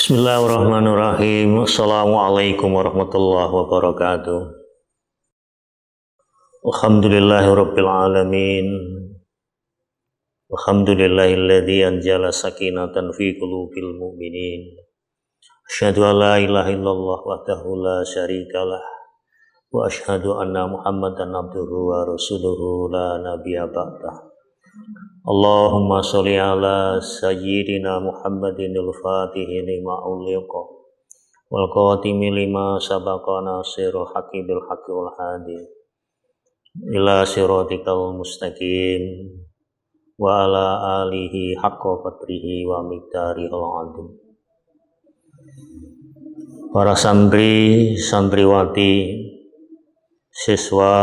Bismillahirrahmanirrahim. Assalamualaikum warahmatullahi wabarakatuh. Alhamdulillahirabbil alamin. Alhamdulillahilladzi anzala sakinatan fi qulubil mu'minin. Asyhadu an la ilaha illallah wahdahu la syarikalah wa asyhadu anna Muhammadan abduhu wa rasuluhu la nabiyya ba'dah. Allahumma sholli ala sayyidina Muhammadin al-Fatihi lima uliqa wal qatimi lima sabaqa nasirul haqqi bil haqqi wal hadi ila siratikal mustaqim wa ala alihi haqqa qadrihi wa miqdarihil azim. Para santri, santriwati, siswa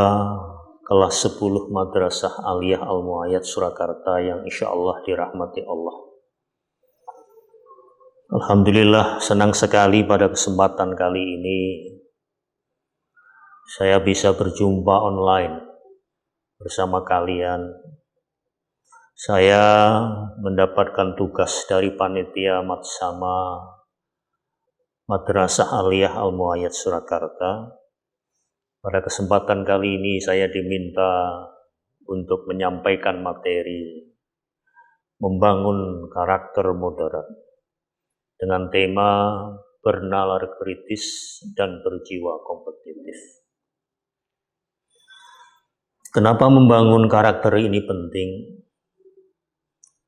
kelas 10 Madrasah Aliyah Al-Muayyad Surakarta yang insyaallah dirahmati Allah. Alhamdulillah, senang sekali pada kesempatan kali ini saya bisa berjumpa online bersama kalian. Saya mendapatkan tugas dari panitia Matsama Madrasah Aliyah Al-Muayyad Surakarta. Pada kesempatan kali ini saya diminta untuk menyampaikan materi membangun karakter moderat dengan tema bernalar kritis dan berjiwa kompetitif. Kenapa membangun karakter ini penting?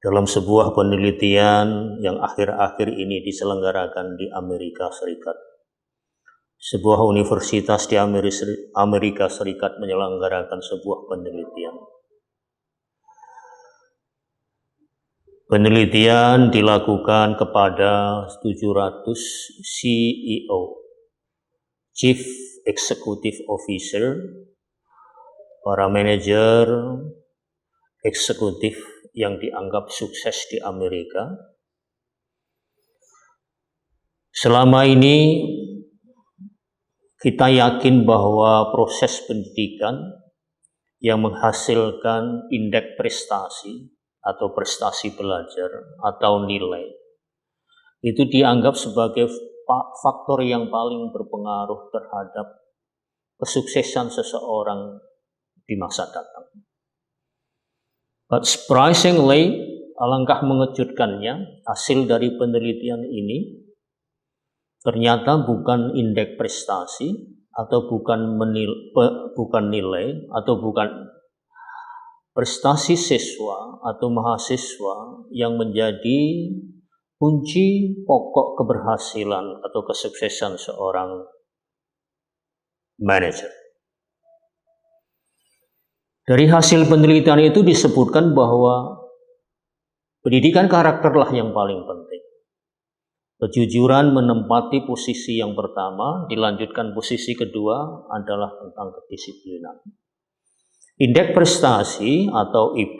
Dalam sebuah penelitian yang akhir-akhir ini diselenggarakan di Amerika Serikat, sebuah universitas di Amerika Serikat menyelenggarakan sebuah penelitian. Penelitian dilakukan kepada 700 CEO, Chief Executive Officer, para manajer eksekutif yang dianggap sukses di Amerika. Selama ini kita yakin bahwa proses pendidikan yang menghasilkan indeks prestasi atau prestasi belajar atau nilai itu dianggap sebagai faktor yang paling berpengaruh terhadap kesuksesan seseorang di masa datang. But surprisingly, alangkah mengejutkannya, hasil dari penelitian ini ternyata bukan indeks prestasi atau bukan nilai atau bukan prestasi siswa atau mahasiswa yang menjadi kunci pokok keberhasilan atau kesuksesan seorang manajer. Dari hasil penelitian itu disebutkan bahwa pendidikan karakterlah yang paling penting. Kejujuran menempati posisi yang pertama, dilanjutkan posisi kedua adalah tentang kedisiplinan. Indeks prestasi atau IP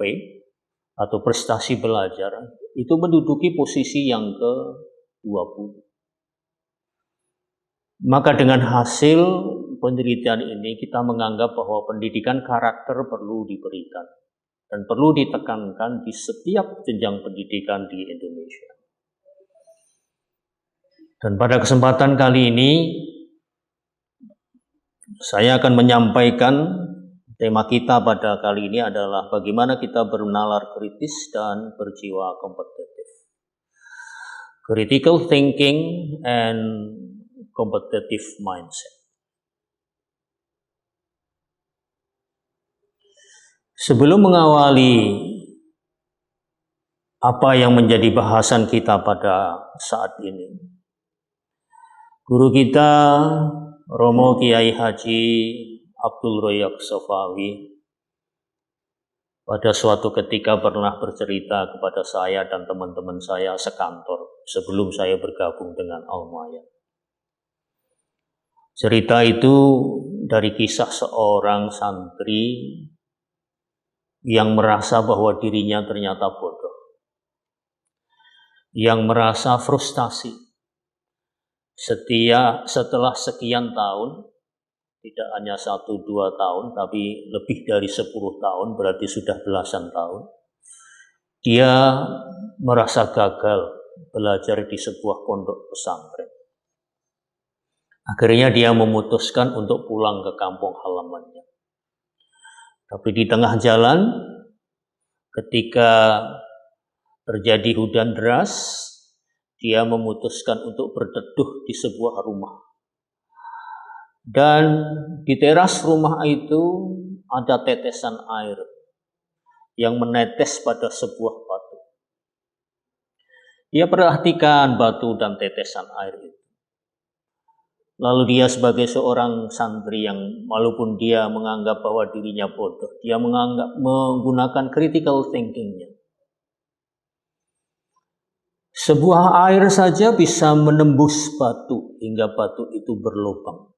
atau prestasi belajar itu menduduki posisi yang ke-20. Maka dengan hasil penelitian ini kita menganggap bahwa pendidikan karakter perlu diberikan dan perlu ditekankan di setiap jenjang pendidikan di Indonesia. Dan pada kesempatan kali ini saya akan menyampaikan tema kita pada kali ini adalah bagaimana kita bernalar kritis dan berjiwa kompetitif. Critical thinking and competitive mindset. Sebelum mengawali apa yang menjadi bahasan kita pada saat ini, guru kita Romo Kiai Haji Abdul Royak Sofawi pada suatu ketika pernah bercerita kepada saya dan teman-teman saya sekantor sebelum saya bergabung dengan Al-Muayyad. Cerita itu dari kisah seorang santri yang merasa bahwa dirinya ternyata bodoh, yang merasa frustasi setelah sekian tahun, tidak hanya 1-2 tahun, tapi lebih dari 10 tahun, berarti sudah belasan tahun, dia merasa gagal belajar di sebuah pondok pesantren. Akhirnya dia memutuskan untuk pulang ke kampung halamannya. Tapi di tengah jalan, ketika terjadi hujan deras, dia memutuskan untuk berteduh di sebuah rumah. Dan di teras rumah itu ada tetesan air yang menetes pada sebuah batu. Dia perhatikan batu dan tetesan air itu. Lalu dia sebagai seorang santri yang walaupun dia menganggap bahwa dirinya bodoh, dia menggunakan critical thinking-nya. Sebuah air saja bisa menembus batu hingga batu itu berlubang.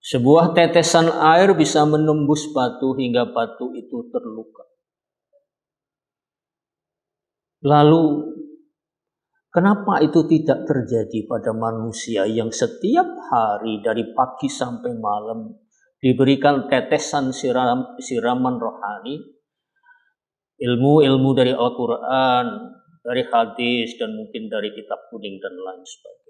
Sebuah tetesan air bisa menembus batu hingga batu itu terluka. Lalu kenapa itu tidak terjadi pada manusia yang setiap hari dari pagi sampai malam diberikan tetesan siraman rohani, ilmu-ilmu dari Al-Quran, dari hadis, dan mungkin dari kitab kuning dan lain sebagainya.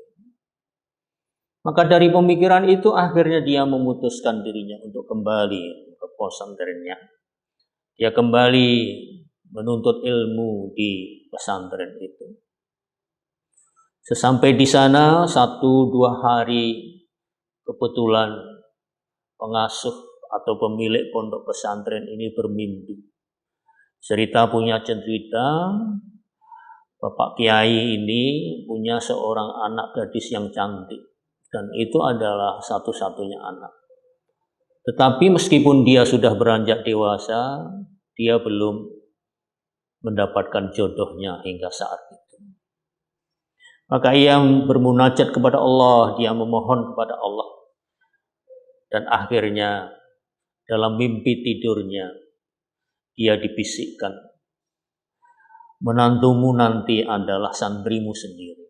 Maka dari pemikiran itu akhirnya dia memutuskan dirinya untuk kembali ke pesantrennya. Dia kembali menuntut ilmu di pesantren itu. Sesampai di sana 1-2 hari, kebetulan pengasuh atau pemilik pondok pesantren ini bermimpi. Punya cerita, Bapak Kiai ini punya seorang anak gadis yang cantik. Dan itu adalah satu-satunya anak. Tetapi meskipun dia sudah beranjak dewasa, dia belum mendapatkan jodohnya hingga saat itu. Maka ia bermunajat kepada Allah, dia memohon kepada Allah. Dan akhirnya dalam mimpi tidurnya, dia dibisikkan, menantumu nanti adalah santrimu sendiri.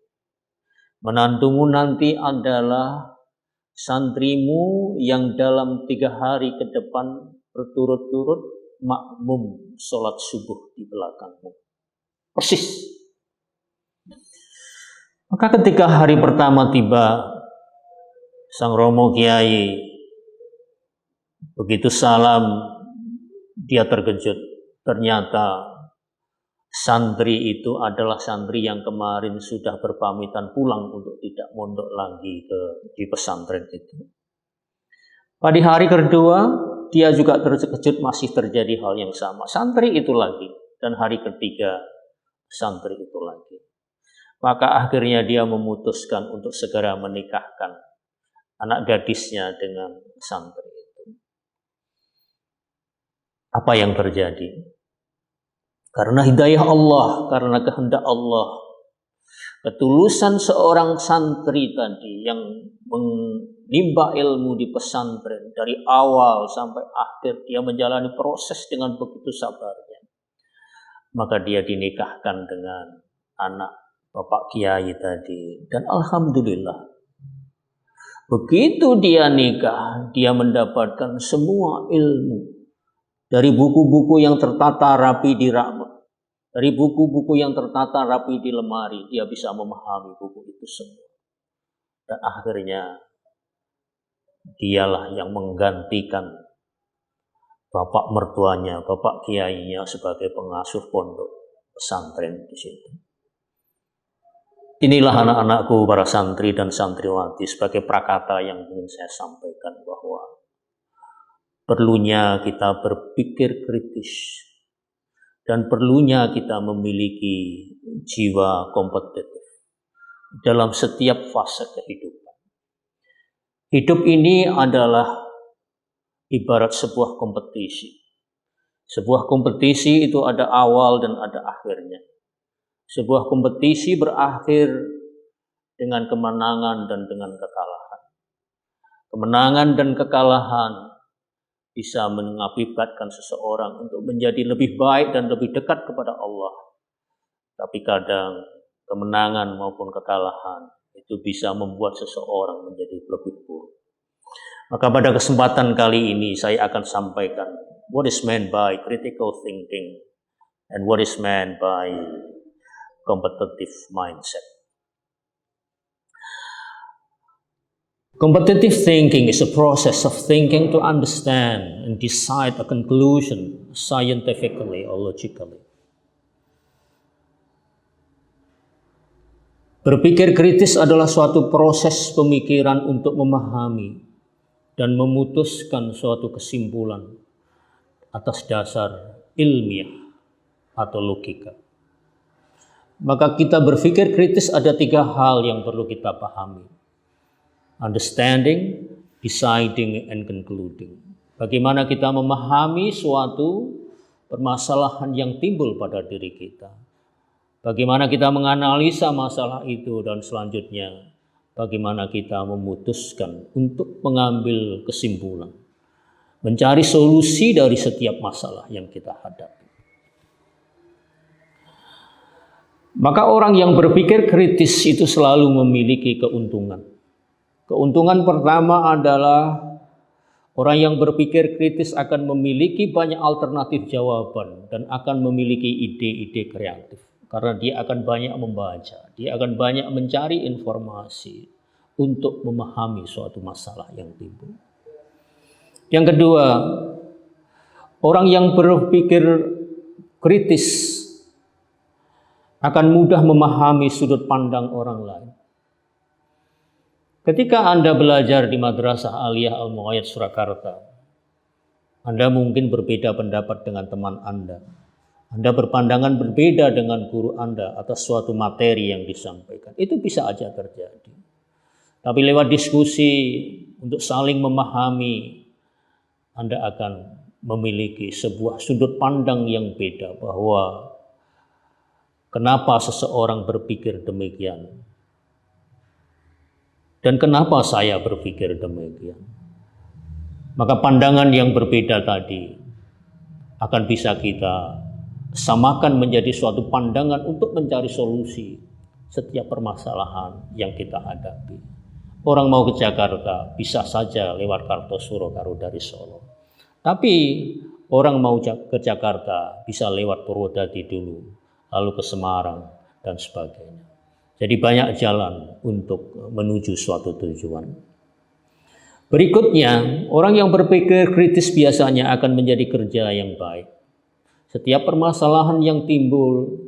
Menantumu nanti adalah santrimu yang dalam 3 hari ke depan berturut-turut makmum sholat subuh di belakangmu. Persis. Maka ketika hari pertama tiba, Sang Romo Kiai begitu salam, dia terkejut. Ternyata santri itu adalah santri yang kemarin sudah berpamitan pulang untuk tidak mondok lagi di pesantren itu. Pada hari kedua, dia juga terkejut, masih terjadi hal yang sama. Santri itu lagi. Dan hari ketiga, santri itu lagi. Maka akhirnya dia memutuskan untuk segera menikahkan anak gadisnya dengan santri itu. Apa yang terjadi? Karena hidayah Allah, karena kehendak Allah, ketulusan seorang santri tadi yang menimba ilmu di pesantren dari awal sampai akhir, dia menjalani proses dengan begitu sabarnya. Maka dia dinikahkan dengan anak Bapak Kiai tadi. Dan alhamdulillah, begitu dia nikah, dia mendapatkan semua ilmu dari buku-buku yang tertata rapi di rak, dari buku-buku yang tertata rapi di lemari. Dia bisa memahami buku itu semua. Dan akhirnya dialah yang menggantikan bapak mertuanya, bapak kiainya sebagai pengasuh pondok pesantren di situ. Inilah anak-anakku, para santri dan santriwati, sebagai prakata yang ingin saya sampaikan, bahwa perlunya kita berpikir kritis dan perlunya kita memiliki jiwa kompetitif dalam setiap fase kehidupan. Hidup ini adalah ibarat sebuah kompetisi. Sebuah kompetisi itu ada awal dan ada akhirnya. Sebuah kompetisi berakhir dengan kemenangan dan dengan kekalahan. Kemenangan dan kekalahan bisa mengakibatkan seseorang untuk menjadi lebih baik dan lebih dekat kepada Allah. Tapi kadang kemenangan maupun kekalahan itu bisa membuat seseorang menjadi lebih buruk. Maka pada kesempatan kali ini saya akan sampaikan what is meant by critical thinking and what is meant by competitive mindset. Competitive thinking is a process of thinking to understand and decide a conclusion scientifically or logically. Berpikir kritis adalah suatu proses pemikiran untuk memahami dan memutuskan suatu kesimpulan atas dasar ilmiah atau logika. Maka kita berpikir kritis ada 3 hal yang perlu kita pahami. Understanding, deciding, and concluding. Bagaimana kita memahami suatu permasalahan yang timbul pada diri kita. Bagaimana kita menganalisa masalah itu dan selanjutnya bagaimana kita memutuskan untuk mengambil kesimpulan. Mencari solusi dari setiap masalah yang kita hadapi. Maka orang yang berpikir kritis itu selalu memiliki keuntungan. Keuntungan pertama adalah orang yang berpikir kritis akan memiliki banyak alternatif jawaban dan akan memiliki ide-ide kreatif. Karena dia akan banyak membaca, dia akan banyak mencari informasi untuk memahami suatu masalah yang timbul. Yang kedua, orang yang berpikir kritis akan mudah memahami sudut pandang orang lain. Ketika Anda belajar di Madrasah Aliyah Al-Mu'ayyad Surakarta, Anda mungkin berbeda pendapat dengan teman Anda. Anda berpandangan berbeda dengan guru Anda atas suatu materi yang disampaikan. Itu bisa aja terjadi. Tapi lewat diskusi untuk saling memahami, Anda akan memiliki sebuah sudut pandang yang beda bahwa kenapa seseorang berpikir demikian dan kenapa saya berpikir demikian. Maka pandangan yang berbeda tadi akan bisa kita samakan menjadi suatu pandangan untuk mencari solusi setiap permasalahan yang kita hadapi. Orang mau ke Jakarta bisa saja lewat Kartosuro Karo dari Solo. Tapi orang mau ke Jakarta bisa lewat Purwodadi dulu, lalu ke Semarang dan sebagainya. Jadi banyak jalan untuk menuju suatu tujuan. Berikutnya, orang yang berpikir kritis biasanya akan menjadi kerja yang baik. Setiap permasalahan yang timbul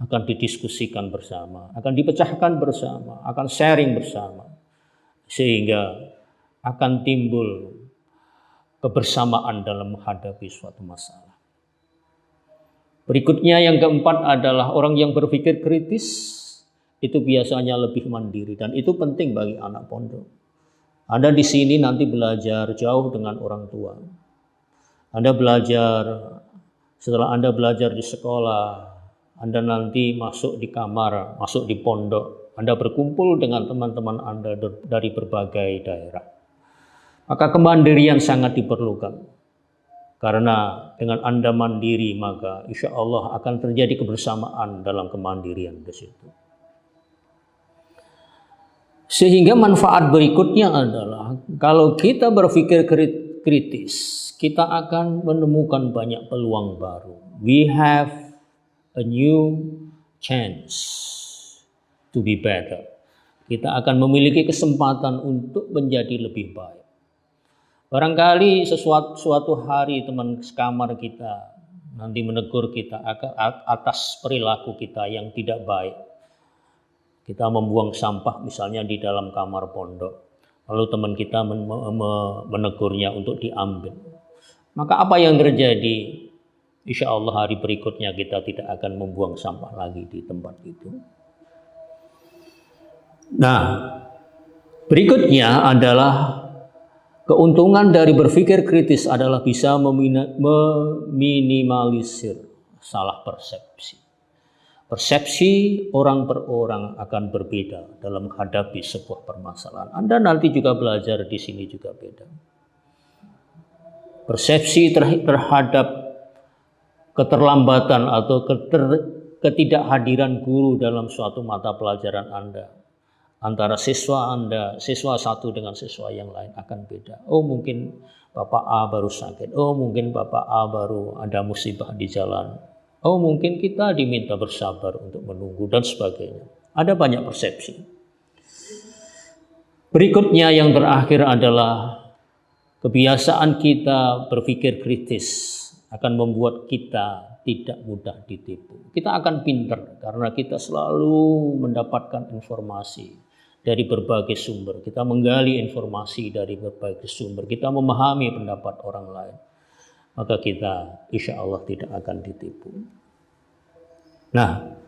akan didiskusikan bersama, akan dipecahkan bersama, akan sharing bersama. Sehingga akan timbul kebersamaan dalam menghadapi suatu masalah. Berikutnya yang keempat adalah orang yang berpikir kritis itu biasanya lebih mandiri dan itu penting bagi anak pondok. Anda di sini nanti belajar jauh dengan orang tua. Anda belajar, setelah Anda belajar di sekolah, Anda nanti masuk di kamar, masuk di pondok. Anda berkumpul dengan teman-teman Anda dari berbagai daerah. Maka kemandirian sangat diperlukan. Karena dengan Anda mandiri, maka insya Allah akan terjadi kebersamaan dalam kemandirian di situ. Sehingga manfaat berikutnya adalah kalau kita berpikir kritis, kita akan menemukan banyak peluang baru. We have a new chance to be better. Kita akan memiliki kesempatan untuk menjadi lebih baik. Barangkali suatu hari teman sekamar kita nanti menegur kita atas perilaku kita yang tidak baik. Kita membuang sampah misalnya di dalam kamar pondok. Lalu teman kita menegurnya untuk diambil. Maka apa yang terjadi? Insya Allah hari berikutnya kita tidak akan membuang sampah lagi di tempat itu. Nah, berikutnya adalah keuntungan dari berpikir kritis adalah bisa meminimalisir salah persepsi. Persepsi orang per orang akan berbeda dalam menghadapi sebuah permasalahan. Anda nanti juga belajar di sini juga beda. Persepsi terhadap keterlambatan atau ketidakhadiran guru dalam suatu mata pelajaran Anda antara siswa Anda, siswa satu dengan siswa yang lain akan beda. Oh mungkin Bapak A baru sakit, oh mungkin Bapak A baru ada musibah di jalan. Oh, mungkin kita diminta bersabar untuk menunggu dan sebagainya. Ada banyak persepsi. Berikutnya yang terakhir adalah kebiasaan kita berpikir kritis akan membuat kita tidak mudah ditipu. Kita akan pintar karena kita selalu mendapatkan informasi dari berbagai sumber. Kita menggali informasi dari berbagai sumber. Kita memahami pendapat orang lain. Maka kita insya Allah tidak akan ditipu. Nah,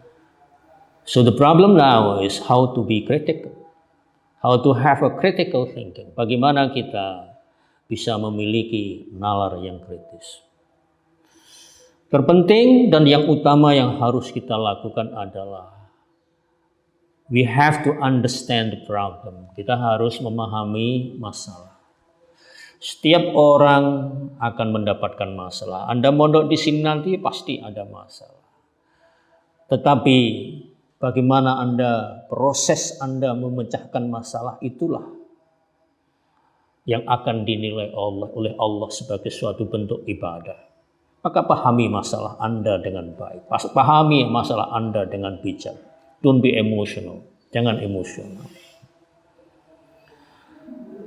so the problem now is how to be critical. How to have a critical thinking. Bagaimana kita bisa memiliki nalar yang kritis. Terpenting dan yang utama yang harus kita lakukan adalah we have to understand the problem. Kita harus memahami masalah. Setiap orang akan mendapatkan masalah. Anda mondok di sini nanti pasti ada masalah. Tetapi bagaimana proses Anda memecahkan masalah itulah yang akan dinilai oleh Allah sebagai suatu bentuk ibadah. Maka pahami masalah Anda dengan baik. Pahami masalah Anda dengan bijak. Don't be emotional. Jangan emosional.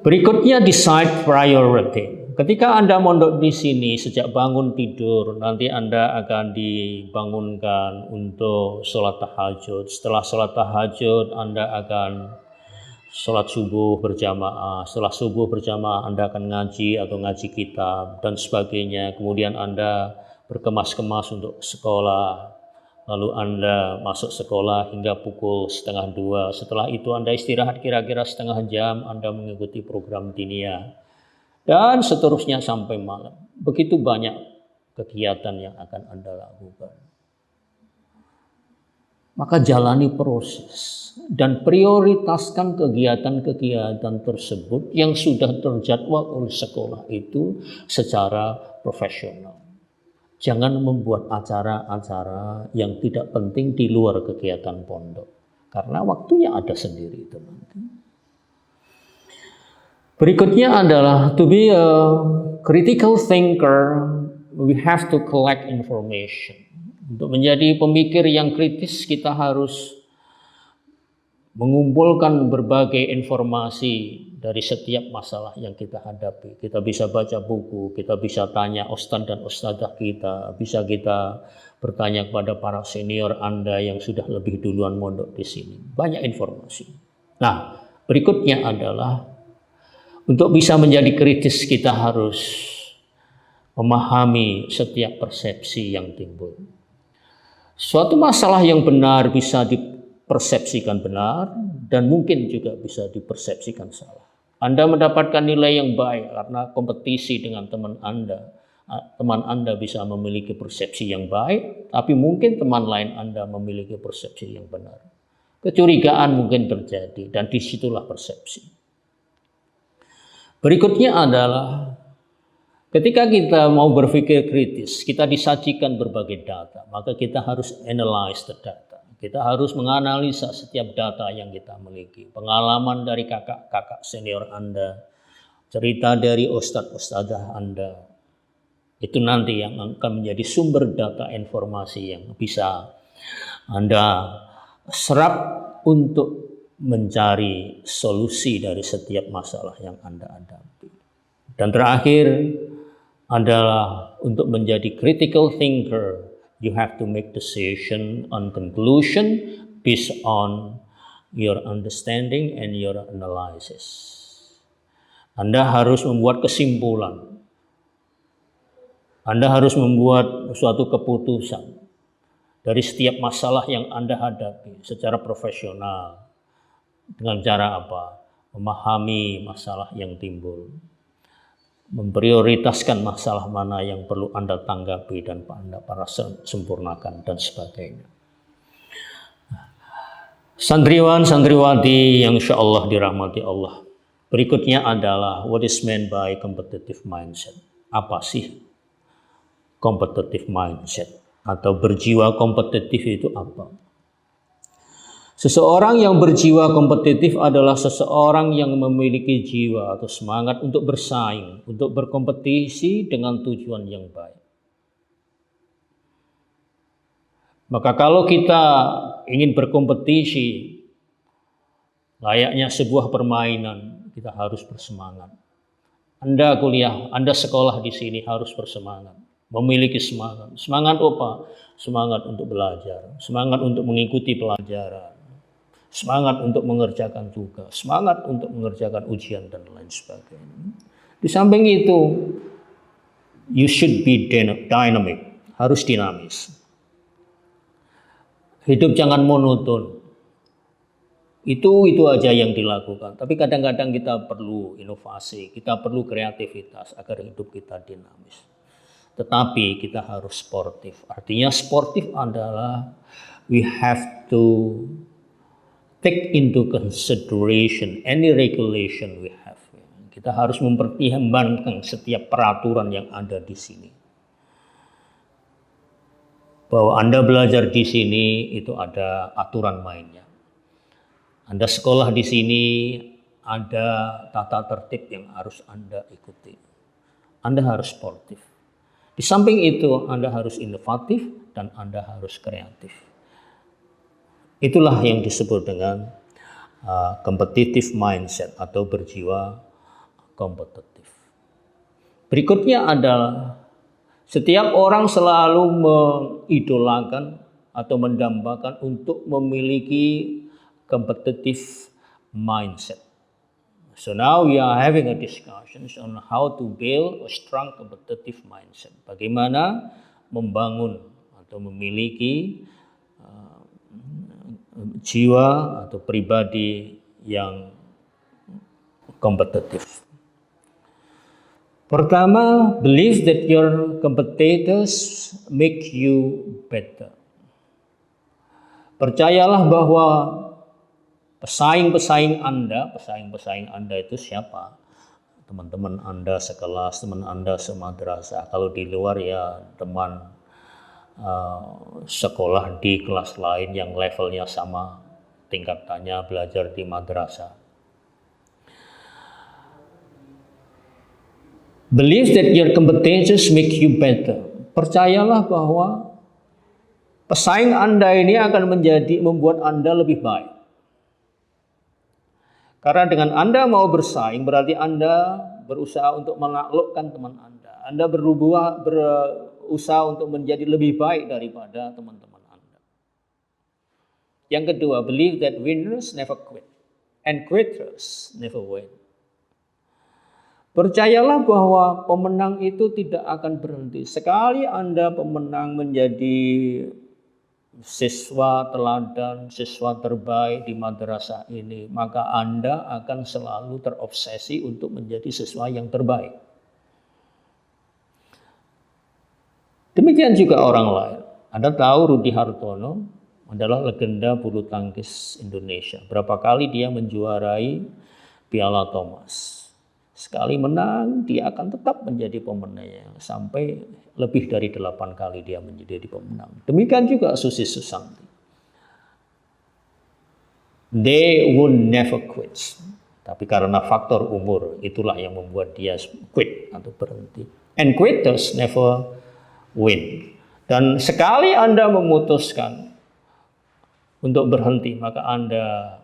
Berikutnya decide priority. Ketika Anda mondok di sini sejak bangun tidur, nanti Anda akan dibangunkan untuk sholat tahajud. Setelah sholat tahajud, Anda akan sholat subuh berjamaah. Setelah subuh berjamaah Anda akan ngaji atau ngaji kitab dan sebagainya. Kemudian Anda berkemas-kemas untuk sekolah. Lalu Anda masuk sekolah hingga pukul 1:30. Setelah itu Anda istirahat kira-kira setengah jam. Anda mengikuti program diniyah. Dan seterusnya sampai malam. Begitu banyak kegiatan yang akan Anda lakukan. Maka jalani proses dan prioritaskan kegiatan-kegiatan tersebut yang sudah terjadwal oleh sekolah itu secara profesional. Jangan membuat acara-acara yang tidak penting di luar kegiatan pondok. Karena waktunya ada sendiri itu nanti. Berikutnya adalah to be a critical thinker, we have to collect information. Untuk menjadi pemikir yang kritis, kita harus mengumpulkan berbagai informasi dari setiap masalah yang kita hadapi. Kita bisa baca buku, kita bisa tanya ustadz dan ustadzah kita, bisa kita bertanya kepada para senior Anda yang sudah lebih duluan mondok di sini. Banyak informasi. Nah, berikutnya adalah untuk bisa menjadi kritis kita harus memahami setiap persepsi yang timbul. Suatu masalah yang benar bisa dipersepsikan benar dan mungkin juga bisa dipersepsikan salah. Anda mendapatkan nilai yang baik karena kompetisi dengan teman Anda. Teman Anda bisa memiliki persepsi yang baik, tapi mungkin teman lain Anda memiliki persepsi yang benar. Kecurigaan mungkin terjadi dan disitulah persepsi. Berikutnya adalah ketika kita mau berpikir kritis, kita disajikan berbagai data, maka kita harus analyze the data. Kita harus menganalisa setiap data yang kita miliki. Pengalaman dari kakak-kakak senior Anda, cerita dari ustadz-ustadzah Anda, itu nanti yang akan menjadi sumber data informasi yang bisa Anda serap untuk mencari solusi dari setiap masalah yang Anda hadapi. Dan terakhir adalah untuk menjadi critical thinker, you have to make decision on conclusion based on your understanding and your analysis. Anda harus membuat kesimpulan. Anda harus membuat suatu keputusan dari setiap masalah yang Anda hadapi secara profesional. Dengan cara apa? Memahami masalah yang timbul. Memprioritaskan masalah mana yang perlu Anda tanggapi dan Anda sempurnakan dan sebagainya. Santriwan, santriwati yang insya Allah dirahmati Allah. Berikutnya adalah what is meant by competitive mindset. Apa sih competitive mindset? Atau berjiwa kompetitif itu apa? Seseorang yang berjiwa kompetitif adalah seseorang yang memiliki jiwa atau semangat untuk bersaing, untuk berkompetisi dengan tujuan yang baik. Maka kalau kita ingin berkompetisi layaknya sebuah permainan, kita harus bersemangat. Anda kuliah, Anda sekolah di sini harus bersemangat, memiliki semangat. Semangat apa? Semangat untuk belajar, semangat untuk mengikuti pelajaran, semangat untuk mengerjakan tugas, semangat untuk mengerjakan ujian dan lain sebagainya. Di samping itu, you should be dynamic, harus dinamis. Hidup jangan monoton. Itu aja yang dilakukan. Tapi kadang-kadang kita perlu inovasi, kita perlu kreativitas agar hidup kita dinamis. Tetapi kita harus sportif. Artinya sportif adalah we have to take into consideration any regulation we have. Kita harus mempertimbangkan setiap peraturan yang ada di sini. Bahwa Anda belajar di sini itu ada aturan mainnya. Anda sekolah di sini ada tata tertib yang harus Anda ikuti. Anda harus sportif. Di samping itu Anda harus inovatif dan Anda harus kreatif. Itulah yang disebut dengan competitive mindset atau berjiwa kompetitif. Berikutnya adalah setiap orang selalu mengidolakan atau mendambakan untuk memiliki competitive mindset. So now we are having a discussion on how to build a strong competitive mindset. Bagaimana membangun atau memiliki jiwa atau pribadi yang kompetitif. Pertama, believe that your competitors make you better. Percayalah bahwa pesaing-pesaing Anda itu siapa? Teman-teman Anda sekelas, teman Anda semadrasah. Kalau di luar ya teman sekolah di kelas lain yang levelnya sama tingkatannya belajar di madrasah. Believe that your competitors make you better. Percayalah bahwa pesaing Anda ini akan membuat Anda lebih baik. Karena dengan Anda mau bersaing berarti Anda berusaha untuk menaklukkan teman Anda. Anda berusaha untuk menjadi lebih baik daripada teman-teman Anda. Yang kedua, believe that winners never quit and quitters never win. Percayalah bahwa pemenang itu tidak akan berhenti. Sekali Anda pemenang menjadi siswa teladan, siswa terbaik di madrasah ini, maka Anda akan selalu terobsesi untuk menjadi siswa yang terbaik. Demikian juga orang lain. Anda tahu Rudi Hartono adalah legenda bulu tangkis Indonesia. Berapa kali dia menjuarai Piala Thomas. Sekali menang, dia akan tetap menjadi pemenangnya. Sampai lebih dari 8 kali dia menjadi pemenang. Demikian juga Susi Susanti. They would never quit. Tapi karena faktor umur, itulah yang membuat dia quit atau berhenti. And quitters never win. Dan sekali Anda memutuskan untuk berhenti, maka Anda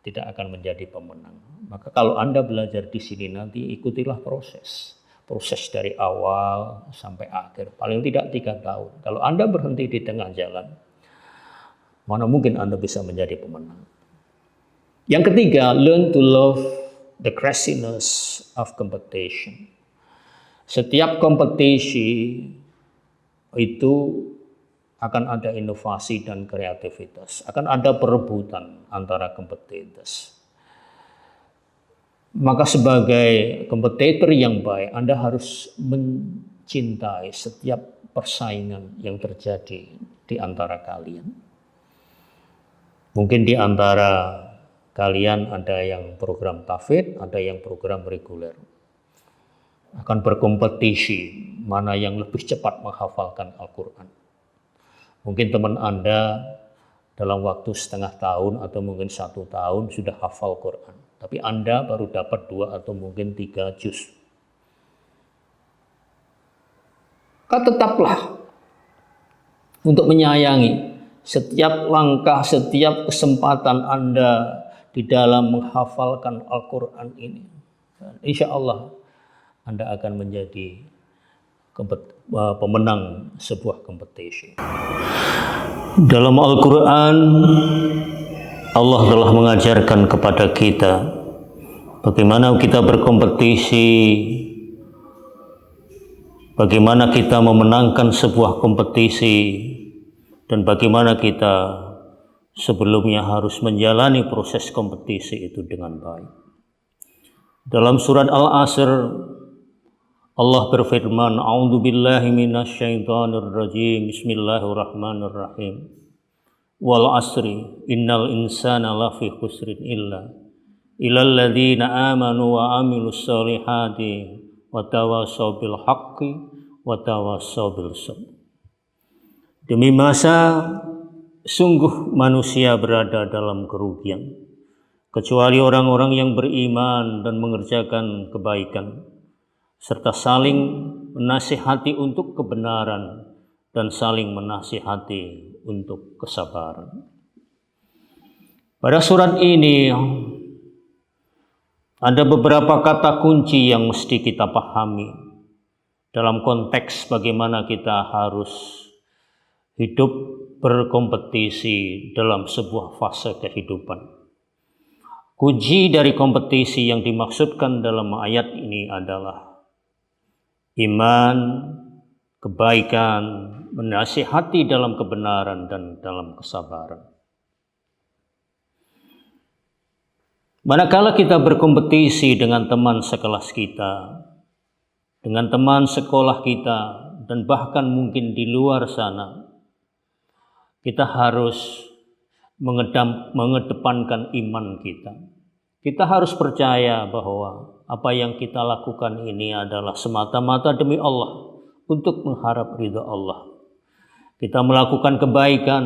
tidak akan menjadi pemenang. Maka kalau Anda belajar di sini nanti ikutilah proses dari awal sampai akhir. Paling tidak 3 tahun. Kalau Anda berhenti di tengah jalan, mana mungkin Anda bisa menjadi pemenang. Yang ketiga, learn to love the craziness of competition. Setiap kompetisi itu akan ada inovasi dan kreativitas. Akan ada perebutan antara kompetitors. Maka sebagai kompetitor yang baik, Anda harus mencintai setiap persaingan yang terjadi di antara kalian. Mungkin di antara kalian ada yang program tahfidz, ada yang program reguler. Akan berkompetisi mana yang lebih cepat menghafalkan Al-Quran. Mungkin teman Anda dalam waktu setengah tahun atau mungkin 1 tahun sudah hafal Quran. Tapi Anda baru dapat 2 atau mungkin 3 juz. Tetaplah untuk menyayangi setiap langkah, setiap kesempatan Anda di dalam menghafalkan Al-Quran ini. Dan insya Allah Anda akan menjadi pemenang sebuah kompetisi. Dalam Al-Quran, Allah telah mengajarkan kepada kita bagaimana kita berkompetisi, bagaimana kita memenangkan sebuah kompetisi, dan bagaimana kita sebelumnya harus menjalani proses kompetisi itu dengan baik. Dalam surat Al-Asr, Allah berfirman, A'udzu billahi minasyaitonir rajim. Bismillahirrahmanirrahim. Wal asri innal insana lafi khusrin illal ladzina amanu wa amilus solihati wa tawassaw bil haqqi wa tawassaw bil sabr. Demi masa, sungguh manusia berada dalam kerugian, kecuali orang-orang yang beriman dan mengerjakan kebaikan, serta saling menasihati untuk kebenaran dan saling menasihati untuk kesabaran. Pada surat ini ada beberapa kata kunci yang mesti kita pahami dalam konteks bagaimana kita harus hidup berkompetisi dalam sebuah fase kehidupan. Kunci dari kompetisi yang dimaksudkan dalam ayat ini adalah iman, kebaikan, menasihati dalam kebenaran dan dalam kesabaran. Manakala kita berkompetisi dengan teman sekelas kita, dengan teman sekolah kita, dan bahkan mungkin di luar sana, kita harus mengedepankan iman kita. Kita harus percaya bahwa apa yang kita lakukan ini adalah semata-mata demi Allah, untuk mengharap ridha Allah. Kita melakukan kebaikan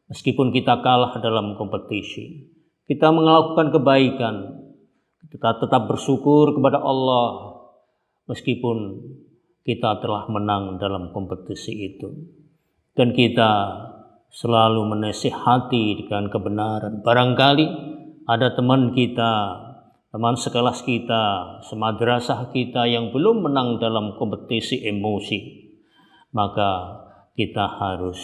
meskipun kita kalah dalam kompetisi. Kita melakukan kebaikan, kita tetap bersyukur kepada Allah meskipun kita telah menang dalam kompetisi itu. Dan kita selalu menasihati dengan kebenaran. Barangkali ada teman kita, teman sekelas kita, semadrasah kita yang belum menang dalam kompetisi emosi, maka kita harus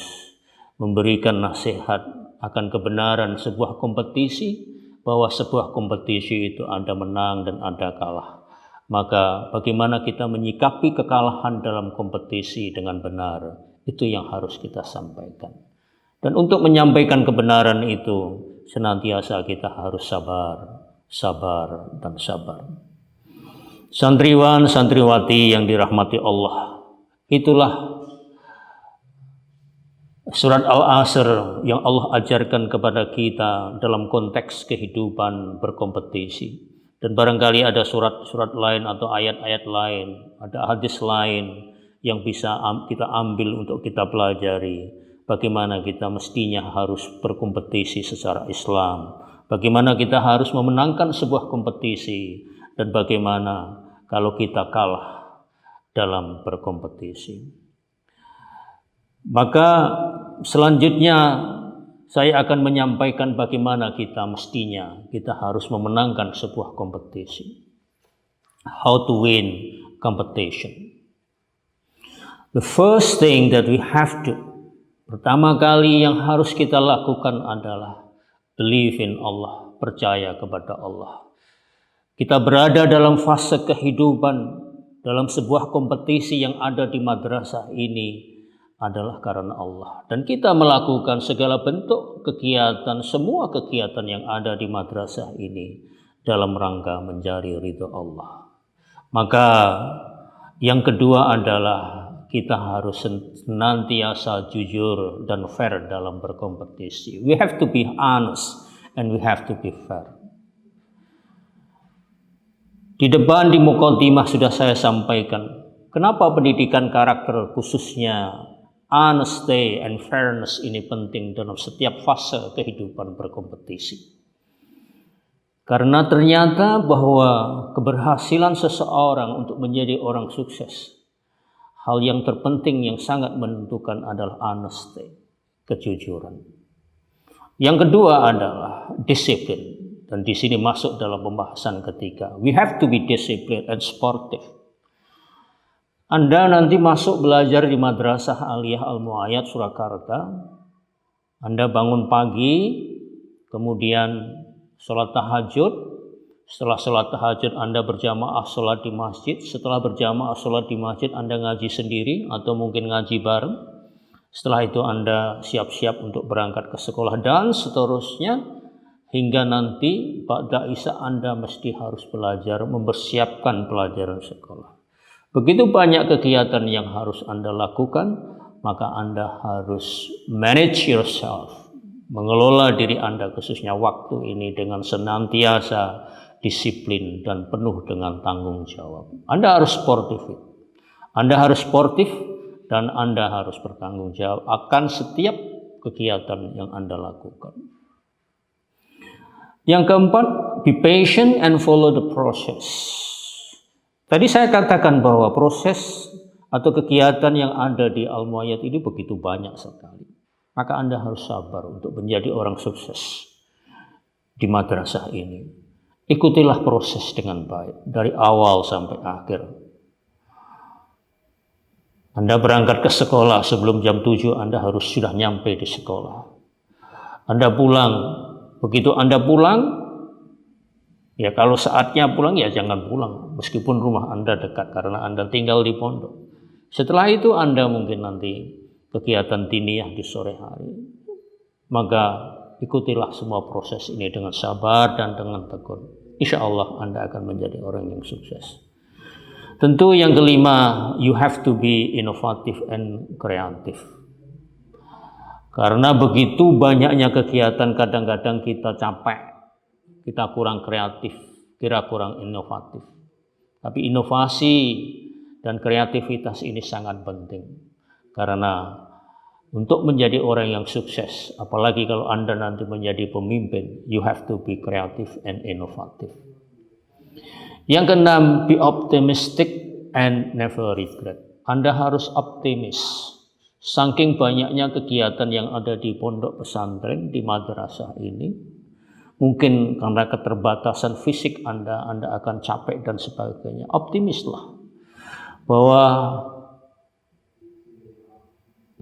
memberikan nasihat akan kebenaran sebuah kompetisi, bahwa sebuah kompetisi itu ada menang dan ada kalah. Maka bagaimana kita menyikapi kekalahan dalam kompetisi dengan benar, itu yang harus kita sampaikan. Dan untuk menyampaikan kebenaran itu, senantiasa kita harus sabar, dan sabar. Santriwan, santriwati yang dirahmati Allah, itulah surat Al-Asr yang Allah ajarkan kepada kita dalam konteks kehidupan berkompetisi. Dan barangkali ada surat-surat lain atau ayat-ayat lain, ada hadis lain yang bisa kita ambil untuk kita pelajari. Bagaimana kita mestinya harus berkompetisi secara Islam, bagaimana kita harus memenangkan sebuah kompetisi, dan bagaimana kalau kita kalah dalam berkompetisi. Maka selanjutnya saya akan menyampaikan bagaimana kita mestinya kita harus memenangkan sebuah kompetisi. How to win competition. The first thing that we have to, pertama kali yang harus kita lakukan adalah believe in Allah, percaya kepada Allah. Kita berada dalam fase kehidupan, dalam sebuah kompetisi yang ada di madrasah ini adalah karena Allah. Dan kita melakukan segala bentuk kegiatan, semua kegiatan yang ada di madrasah ini dalam rangka mencari ridha Allah. Maka yang kedua adalah kita harus senantiasa jujur dan fair dalam berkompetisi. We have to be honest and we have to be fair. Di depan di muqaddimah sudah saya sampaikan kenapa pendidikan karakter khususnya honesty and fairness ini penting dalam setiap fase kehidupan berkompetisi. Karena ternyata bahwa keberhasilan seseorang untuk menjadi orang sukses hal yang terpenting yang sangat menentukan adalah honesty, kejujuran. Yang kedua adalah disiplin. Dan di sini masuk dalam pembahasan ketiga. We have to be disciplined and sportive. Anda nanti masuk belajar di Madrasah Aliyah Al-Muayyad Surakarta. Anda bangun pagi, kemudian sholat tahajud. Setelah sholat tahajud Anda berjamaah sholat di masjid. Setelah berjamaah sholat di masjid Anda ngaji sendiri atau mungkin ngaji bareng. Setelah itu Anda siap-siap untuk berangkat ke sekolah dan seterusnya. Hingga nanti ba'da Isya Anda mesti harus belajar, mempersiapkan pelajaran sekolah. Begitu banyak kegiatan yang harus Anda lakukan, maka Anda harus manage yourself, mengelola diri Anda khususnya waktu ini dengan senantiasa disiplin dan penuh dengan tanggung jawab. Anda harus sportif. Anda harus sportif dan Anda harus bertanggung jawab akan setiap kegiatan yang Anda lakukan. Yang keempat, be patient and follow the process. Tadi saya katakan bahwa proses atau kegiatan yang ada di Al-Muayyad ini begitu banyak sekali. Maka Anda harus sabar untuk menjadi orang sukses di madrasah ini. Ikutilah proses dengan baik, dari awal sampai akhir. Anda berangkat ke sekolah sebelum jam 7, Anda harus sudah nyampe di sekolah. Anda pulang. Begitu Anda pulang, ya kalau saatnya pulang ya jangan pulang. Meskipun rumah Anda dekat karena Anda tinggal di pondok. Setelah itu Anda mungkin nanti kegiatan diniyah di sore hari. Maka ikutilah semua proses ini dengan sabar dan dengan tekun. Insya Allah Anda akan menjadi orang yang sukses. Tentu yang kelima, you have to be innovative and kreatif. Karena begitu banyaknya kegiatan kadang-kadang kita capek, kita kurang kreatif, kurang inovatif. Tapi inovasi dan kreativitas ini sangat penting. Karena untuk menjadi orang yang sukses, apalagi kalau Anda nanti menjadi pemimpin, you have to be creative and innovative. Yang keenam, be optimistic and never regret. Anda harus optimis. Saking banyaknya kegiatan yang ada di pondok pesantren, di madrasah ini, mungkin karena keterbatasan fisik Anda akan capek dan sebagainya. Optimislah bahwa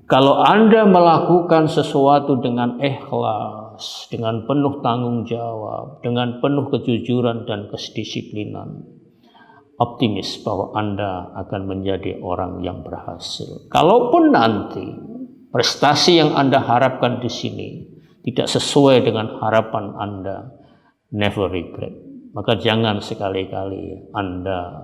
kalau Anda melakukan sesuatu dengan ikhlas, dengan penuh tanggung jawab, dengan penuh kejujuran dan kedisiplinan, optimis bahwa Anda akan menjadi orang yang berhasil. Kalaupun nanti prestasi yang Anda harapkan di sini tidak sesuai dengan harapan Anda, never regret. Maka jangan sekali-kali Anda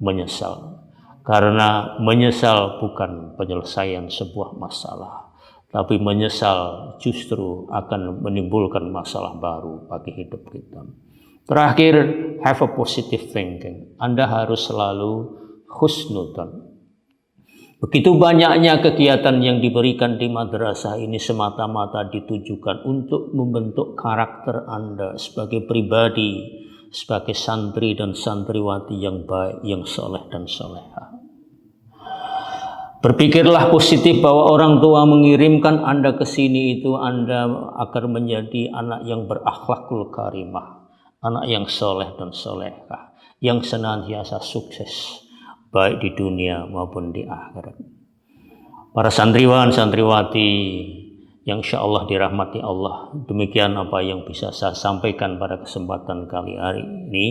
menyesal. Karena menyesal bukan penyelesaian sebuah masalah, tapi menyesal justru akan menimbulkan masalah baru bagi hidup kita. Terakhir, have a positive thinking. Anda harus selalu husnudzon. Begitu banyaknya kegiatan yang diberikan di madrasah ini semata-mata ditujukan untuk membentuk karakter Anda sebagai pribadi, sebagai santri dan santriwati yang baik, yang soleh dan soleha. Berpikirlah positif bahwa orang tua mengirimkan Anda ke sini itu Anda agar menjadi anak yang berakhlakul karimah, anak yang soleh dan solehah, yang senantiasa sukses baik di dunia maupun di akhirat. Para santriwan, santriwati yang insya Allah dirahmati Allah, demikian apa yang bisa saya sampaikan pada kesempatan kali hari ini.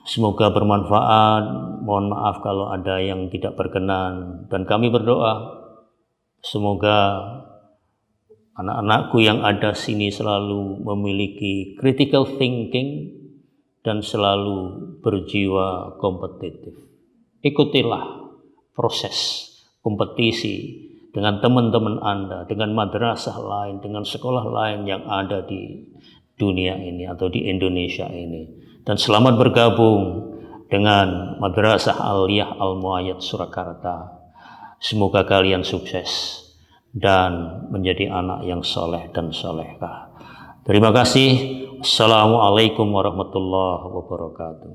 Semoga bermanfaat. Mohon maaf kalau ada yang tidak berkenan, dan kami berdoa semoga anak-anakku yang ada sini selalu memiliki critical thinking dan selalu berjiwa kompetitif. Ikutilah proses kompetisi dengan teman-teman Anda, dengan madrasah lain, dengan sekolah lain yang ada di dunia ini atau di Indonesia ini. Dan selamat bergabung dengan Madrasah Aliyah Al-Muayyad Surakarta. Semoga kalian sukses dan menjadi anak yang soleh dan solehah. Terima kasih. Assalamualaikum warahmatullahi wabarakatuh.